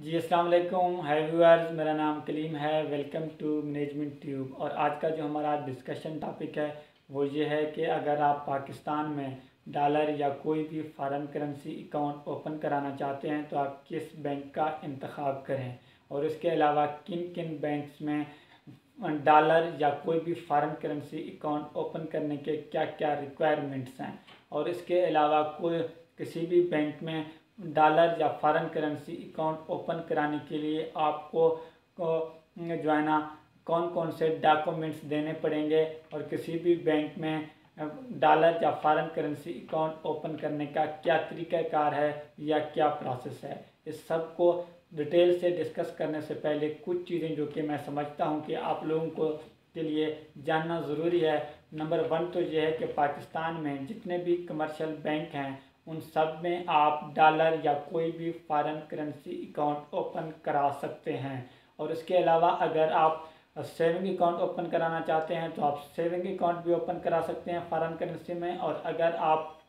जी अस्सलाम वालेकुम, हाय व्यूअर्स। मेरा नाम कलीम है। Welcome to management tube. और आज का जो हमारा डिस्कशन टॉपिक है वो ये है कि अगर आप पाकिस्तान में डॉलर या कोई भी फॉरेन करेंसी अकाउंट ओपन कराना चाहते हैं तो आप किस बैंक का इंतखाब करें, और इसके अलावा किन किन बैंक्स में डॉलर या कोई भी फॉरेन करेंसी अकाउंट ओपन करने के क्या क्या रिक्वायरमेंट्स हैं, और इसके अलावा कोई किसी भी बैंक में डॉलर या फॉरेन करेंसी अकाउंट ओपन कराने के लिए आपको जो है ना कौन कौन से डॉक्यूमेंट्स देने पड़ेंगे, और किसी भी बैंक में डॉलर या फॉरेन करेंसी अकाउंट ओपन करने का क्या तरीक़ाकार है या क्या प्रोसेस है। इस सब को डिटेल से डिस्कस करने से पहले कुछ चीज़ें जो कि मैं समझता हूँ कि आप लोगों को के लिए जानना ज़रूरी है। नंबर 1 तो ये है कि पाकिस्तान में जितने भी कमर्शियल बैंक हैं उन सब में आप डॉलर या कोई भी फॉरेन करेंसी अकाउंट ओपन करा सकते हैं। और इसके अलावा अगर आप सेविंग अकाउंट ओपन कराना चाहते हैं तो आप सेविंग अकाउंट भी ओपन करा सकते हैं फॉरेन करेंसी में, और अगर आप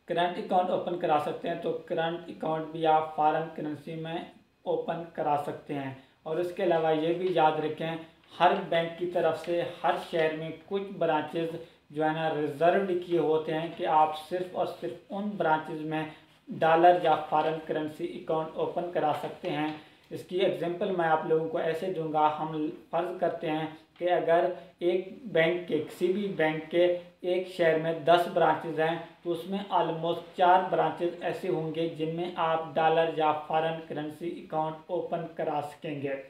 करंट अकाउंट ओपन करा सकते हैं तो करंट अकाउंट भी आप फॉरेन करेंसी में ओपन करा सकते हैं। और इसके अलावा ये भी याद रखें, हर बैंक की तरफ से हर शहर में कुछ ब्रांचेस जो है ना रिजर्व किए होते हैं कि आप सिर्फ और सिर्फ उन ब्रांचेस में डॉलर या फॉरेन करेंसी अकाउंट ओपन करा सकते हैं। इसकी एग्जांपल मैं आप लोगों को ऐसे दूंगा। हम फर्ज करते हैं कि अगर एक बैंक के किसी भी बैंक के एक शहर में 10 ब्रांचेज हैं तो उसमें ऑलमोस्ट 4 ब्रांचेज ऐसे होंगे जिनमें आप डॉलर या फॉरेन करेंसी अकाउंट ओपन करा सकेंगे।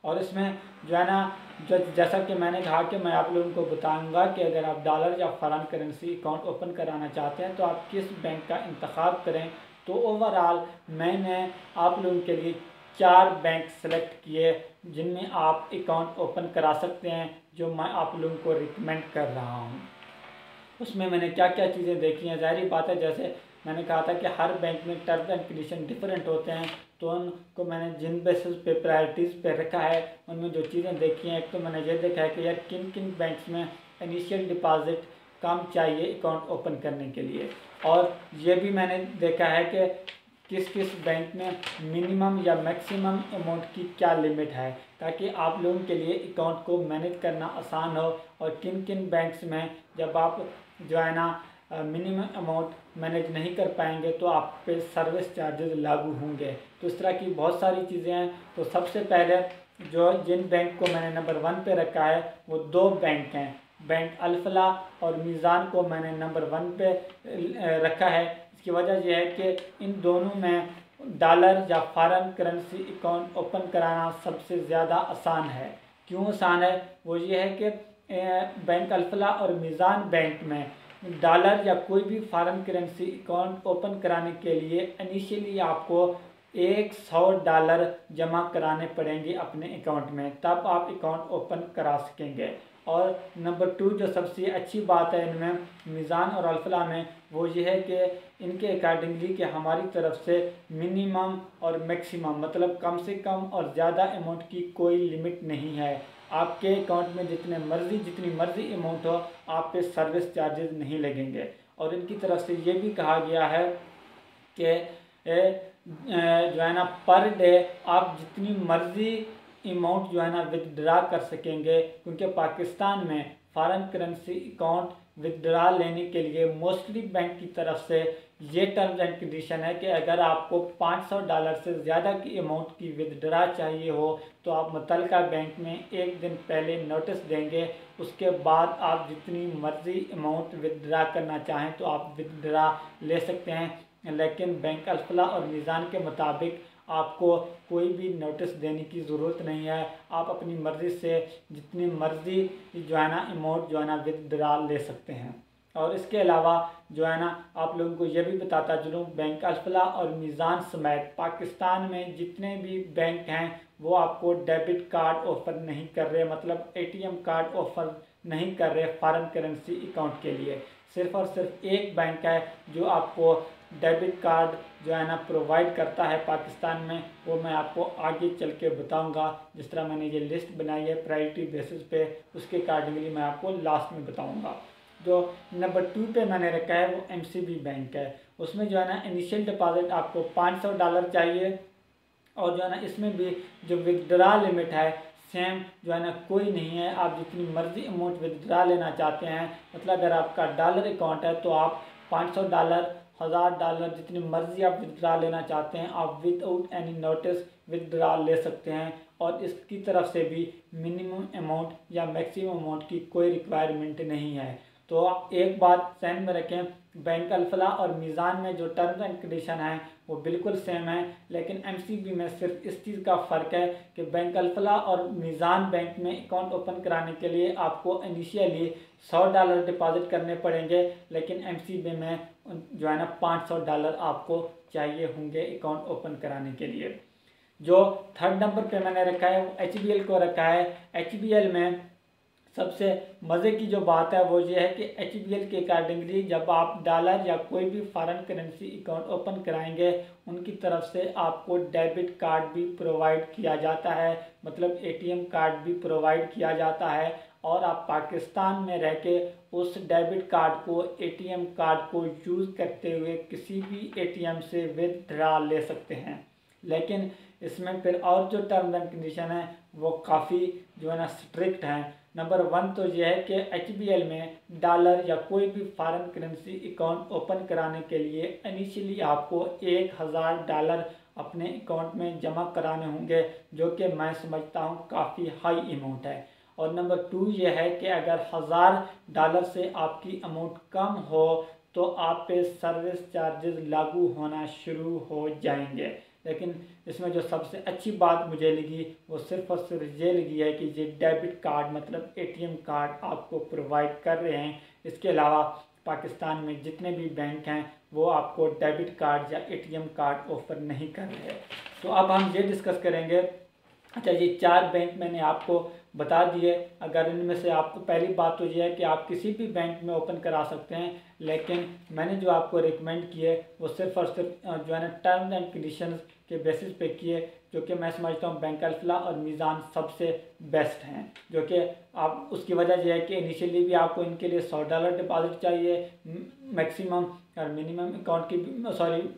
और इसमें जो है ना जैसा कि मैंने कहा कि मैं आप लोगों को बताऊंगा कि अगर आप डॉलर या फॉरेन करेंसी अकाउंट ओपन कराना चाहते हैं तो आप किस बैंक का इंतखाब करें। तो ओवरऑल मैंने आप लोगों के लिए 4 बैंक सेलेक्ट किए जिनमें आप अकाउंट ओपन करा सकते हैं, जो मैं आप लोगों को रिकमेंड कर रहा हूँ। उसमें मैंने क्या क्या चीज़ें देखी हैं। ज़ाहिर बात है, जैसे मैंने कहा था कि हर बैंक में टर्म्स एंड कंडीशन डिफरेंट होते हैं, तो उनको मैंने जिन बेसिस पे प्रायोरिटीज़ पे रखा है उनमें जो चीज़ें देखी हैं, एक तो मैंने ये देखा है कि यार किन किन बैंक्स में इनिशियल डिपॉजिट कम चाहिए अकाउंट ओपन करने के लिए, और ये भी मैंने देखा है कि किस किस बैंक में मिनिमम या मैक्सिमम अमाउंट की क्या लिमिट है, ताकि आप लोगों के लिए अकाउंट को मैनेज करना आसान हो। और किन किन बैंक्स में जब आप जो है ना मिनिमम अमाउंट मैनेज नहीं कर पाएंगे तो आप पे सर्विस चार्जेस लागू होंगे। तो इस तरह की बहुत सारी चीज़ें हैं। तो सबसे पहले जो जिन बैंक को मैंने नंबर 1 पे रखा है वो 2 बैंक हैं। बैंक अल-फलाह और मीज़ान को मैंने नंबर 1 पे रखा है। इसकी वजह यह है कि इन दोनों में डॉलर या फॉरेन करेंसी अकाउंट ओपन कराना सबसे ज़्यादा आसान है। क्यों आसान है? वो ये है कि बैंक अल-फलाह और मीज़ान बैंक में डॉलर या कोई भी फॉरेन करेंसी अकाउंट ओपन कराने के लिए इनिशियली आपको $100 जमा कराने पड़ेंगे अपने अकाउंट में, तब आप अकाउंट ओपन करा सकेंगे। और नंबर 2 जो सबसे अच्छी बात है इनमें मीज़ान और अल-फलाह में वो ये है कि इनके अकॉर्डिंगली कि हमारी तरफ से मिनिमम और मैक्सिमम मतलब कम से कम और ज़्यादा अमाउंट की कोई लिमिट नहीं है। आपके अकाउंट में जितनी मर्ज़ी अमाउंट हो आप पे सर्विस चार्जेस नहीं लगेंगे। और इनकी तरफ से ये भी कहा गया है कि जो है ना पर डे आप जितनी मर्ज़ी अमाउंट जो है ना विदड्रा कर सकेंगे, क्योंकि पाकिस्तान में फॉरेन करेंसी अकाउंट विदड्रा लेने के लिए मोस्टली बैंक की तरफ से ये टर्म्स एंड कंडीशन है कि अगर आपको $500 से ज़्यादा की अमाउंट की विदड्रा चाहिए हो तो आप मुतल्लिका बैंक में एक दिन पहले नोटिस देंगे। उसके बाद आप जितनी मर्ज़ी अमाउंट विदड्रा करना चाहें तो आप विदड्रा ले सकते हैं। लेकिन बैंक अल-फलाह और मीज़ान के मुताबिक आपको कोई भी नोटिस देने की ज़रूरत नहीं है। आप अपनी मर्ज़ी से जितनी मर्ज़ी जो है ना अमाउंट जो है ना विदड्रा ले सकते हैं। और इसके अलावा जो है ना आप लोगों को ये भी बताता चलूँ, बैंक अल-फलाह और मीज़ान समेत पाकिस्तान में जितने भी बैंक हैं वो आपको डेबिट कार्ड ऑफ़र नहीं कर रहे, मतलब ATM कार्ड ऑफ़र नहीं कर रहे फॉरेन करेंसी अकाउंट के लिए। सिर्फ़ और सिर्फ एक बैंक है जो आपको डेबिट कार्ड जो है ना प्रोवाइड करता है पाकिस्तान में, वो मैं आपको आगे चल के बताऊँगा। जिस तरह मैंने ये लिस्ट बनाई है प्रायोरिटी बेसिस पे, उसके अकॉर्डिंगली मैं आपको लास्ट में बताऊँगा। जो नंबर 2 पे मैंने रखा है वो MCB बैंक है। उसमें जो है ना इनिशियल डिपॉजिट आपको $500 चाहिए, और जो है ना इसमें भी जो विथड्रा लिमिट है सेम जो है ना कोई नहीं है। आप जितनी मर्जी अमाउंट विथड्रा लेना चाहते हैं, मतलब अगर आपका डॉलर अकाउंट है तो आप $500, $1000 जितनी मर्जी आप विथड्रा लेना चाहते हैं आप विदाउट एनी नोटिस विथड्रा ले सकते हैं। और इसकी तरफ से भी मिनिमम अमाउंट या मैक्सिमम अमाउंट की कोई रिक्वायरमेंट नहीं है। तो आप एक बात ध्यान में रखें, बैंक अल्फला और मीज़ान में जो टर्म्स एंड कंडीशन है वो बिल्कुल सेम है, लेकिन एमसीबी में सिर्फ इस चीज़ का फ़र्क है कि बैंक अल्फला और मीज़ान बैंक में अकाउंट ओपन कराने के लिए आपको इनिशियली $100 डिपॉजिट करने पड़ेंगे, लेकिन एमसीबी में जो है ना $500 आपको चाहिए होंगे अकाउंट ओपन कराने के लिए। जो थर्ड नंबर पे मैंने रखा है वो एचबीएल को रखा है। एचबीएल में सबसे मज़े की जो बात है वो ये है कि एचबीएल के अकॉर्डिंगली जब आप डॉलर या कोई भी फॉरेन करेंसी अकाउंट ओपन कराएंगे उनकी तरफ से आपको डेबिट कार्ड भी प्रोवाइड किया जाता है, मतलब एटीएम कार्ड भी प्रोवाइड किया जाता है। और आप पाकिस्तान में रह के उस डेबिट कार्ड को एटीएम कार्ड को यूज़ करते हुए किसी भी एटीएम से विथड्रा ले सकते हैं। लेकिन इसमें फिर और जो टर्म्स एंड कंडीशन है वो काफ़ी जो है ना स्ट्रिक्ट हैं। नंबर 1 तो यह है कि एचबीएल में डॉलर या कोई भी फॉरेन करेंसी अकाउंट ओपन कराने के लिए इनिशियली आपको $1000 अपने अकाउंट में जमा कराने होंगे, जो कि मैं समझता हूँ काफ़ी हाई अमाउंट है। और नंबर 2 ये है कि अगर $1000 से आपकी अमाउंट कम हो तो आप पे सर्विस चार्जेस लागू होना शुरू हो जाएंगे। लेकिन इसमें जो सबसे अच्छी बात मुझे लगी वो सिर्फ और सिर्फ ये लगी है कि ये डेबिट कार्ड मतलब एटीएम कार्ड आपको प्रोवाइड कर रहे हैं। इसके अलावा पाकिस्तान में जितने भी बैंक हैं वो आपको डेबिट कार्ड या एटीएम कार्ड ऑफर नहीं कर रहे। तो अब हम ये डिस्कस करेंगे। अच्छा, ये 4 बैंक मैंने आपको बता दिए। अगर इनमें से आपको पहली बात तो ये है कि आप किसी भी बैंक में ओपन करा सकते हैं, लेकिन मैंने जो आपको रिकमेंड किए वो सिर्फ और सिर्फ जो है ना टर्म्स एंड कंडीशंस के बेसिस पे किए, जो कि मैं समझता हूँ बैंक अल्फला और मीज़ान सबसे बेस्ट हैं। जो कि आप उसकी वजह यह है कि इनिशियली भी आपको इनके लिए $100 डिपॉजिट चाहिए, मैक्सिमम और मिनिमम अकाउंट की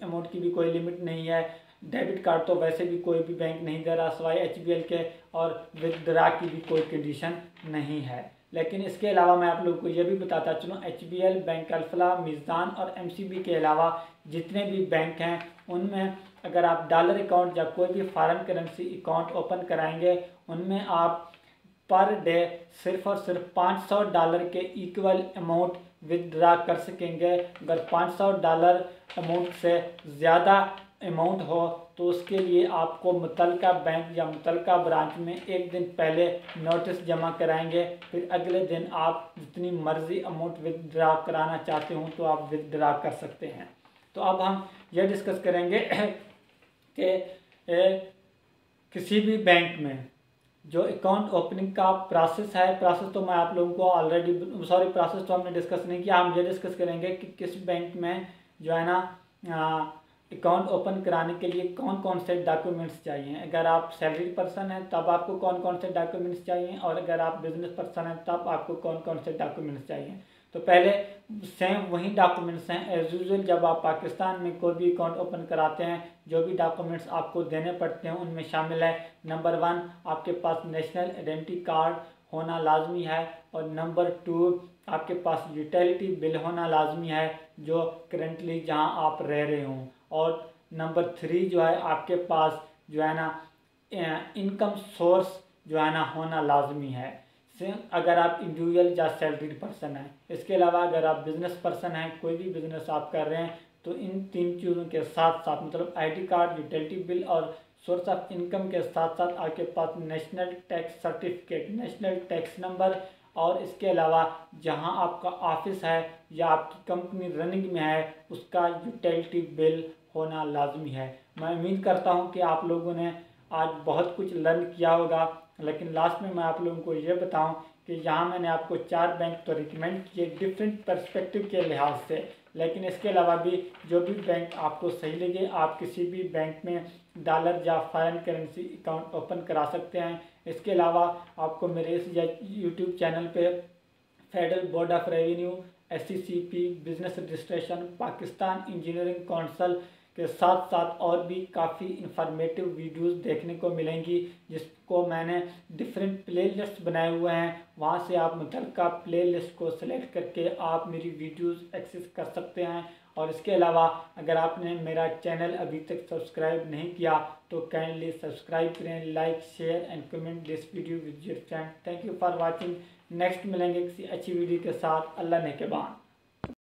अमाउंट की भी कोई लिमिट नहीं है। डेबिट कार्ड तो वैसे भी कोई भी बैंक नहीं दे रहा सिवाय एचबीएल के, और विथड्रा की भी कोई कंडीशन नहीं है। लेकिन इसके अलावा मैं आप लोगों को ये भी बताता चलूँ, एचबीएल, बैंक अल्फला, मीज़ान और एमसीबी के अलावा जितने भी बैंक हैं उनमें अगर आप डॉलर अकाउंट या कोई भी फॉरेन करेंसी अकाउंट ओपन कराएंगे उनमें आप पर डे सिर्फ और सिर्फ $500 के इक्वल अमाउंट विथड्रा कर सकेंगे। अगर $500 अमाउंट से ज़्यादा अमाउंट हो तो उसके लिए आपको मुतलका बैंक या मुतलका ब्रांच में एक दिन पहले नोटिस जमा कराएंगे, फिर अगले दिन आप जितनी मर्ज़ी अमाउंट विथड्रा कराना चाहते हो तो आप विथड्रा कर सकते हैं। तो अब हम यह डिस्कस करेंगे कि किसी भी बैंक में जो अकाउंट ओपनिंग का प्रोसेस है, प्रोसेस तो मैं आप लोगों को ऑलरेडी प्रोसेस तो हमने डिस्कस नहीं किया। हम ये डिस्कस करेंगे कि किस बैंक में जो है ना अकाउंट ओपन कराने के लिए कौन कौन से डॉक्यूमेंट्स चाहिए। अगर आप सैलरी पर्सन हैं तब आपको कौन कौन से डॉक्यूमेंट्स चाहिए, और अगर आप बिजनेस पर्सन हैं तब आपको कौन कौन से डॉक्यूमेंट्स चाहिए। तो पहले सेम वही डॉक्यूमेंट्स हैं एज यूजुअल। जब आप पाकिस्तान में कोई भी अकाउंट ओपन कराते हैं जो भी डॉक्यूमेंट्स आपको देने पड़ते हैं उनमें शामिल है नंबर 1 आपके पास नेशनल आइडेंटिटी कार्ड होना लाजमी है, और नंबर 2 आपके पास यूटिलिटी बिल होना लाजमी है जो करेंटली जहां आप रह रहे हों, और नंबर 3 जो है आपके पास जो है ना इनकम सोर्स जो है ना होना लाजमी है, अगर आप इंडिविजुअल या सैलरीड पर्सन हैं। इसके अलावा अगर आप बिजनेस पर्सन हैं, कोई भी बिजनेस आप कर रहे हैं, तो इन 3 चीज़ों के साथ साथ मतलब आईडी कार्ड, यूटिलिटी बिल और सोर्स ऑफ इनकम के साथ साथ आपके पास national tax certificate, national tax number, और इसके अलावा जहां आपका ऑफिस है या आपकी कंपनी रनिंग में है उसका यूटिलिटी बिल होना लाजमी है। मैं उम्मीद करता हूं कि आप लोगों ने आज बहुत कुछ लर्न किया होगा, लेकिन लास्ट में मैं आप लोगों को ये बताऊं कि यहाँ मैंने आपको 4 बैंक तो रिकमेंड किए डिफरेंट पर्सपेक्टिव के लिहाज से, लेकिन इसके अलावा भी जो भी बैंक आपको सही लगे आप किसी भी बैंक में डॉलर या फॉरेन करेंसी अकाउंट ओपन करा सकते हैं। इसके अलावा आपको मेरे इस यूट्यूब चैनल पे federal board of revenue, SCCP, business registration, Pakistan engineering council के साथ साथ और भी काफ़ी इंफॉर्मेटिव वीडियोस देखने को मिलेंगी, जिसको मैंने डिफरेंट प्लेलिस्ट बनाए हुए हैं। वहां से आप मुतल्लिका प्लेलिस्ट को सेलेक्ट करके आप मेरी वीडियोस एक्सेस कर सकते हैं। और इसके अलावा अगर आपने मेरा चैनल अभी तक सब्सक्राइब नहीं किया तो काइंडली सब्सक्राइब करें, like share and comment this video with your friend. Thank you for watching. Next मिलेंगे किसी अच्छी वीडियो के साथ। अल्लाह ने के बाद।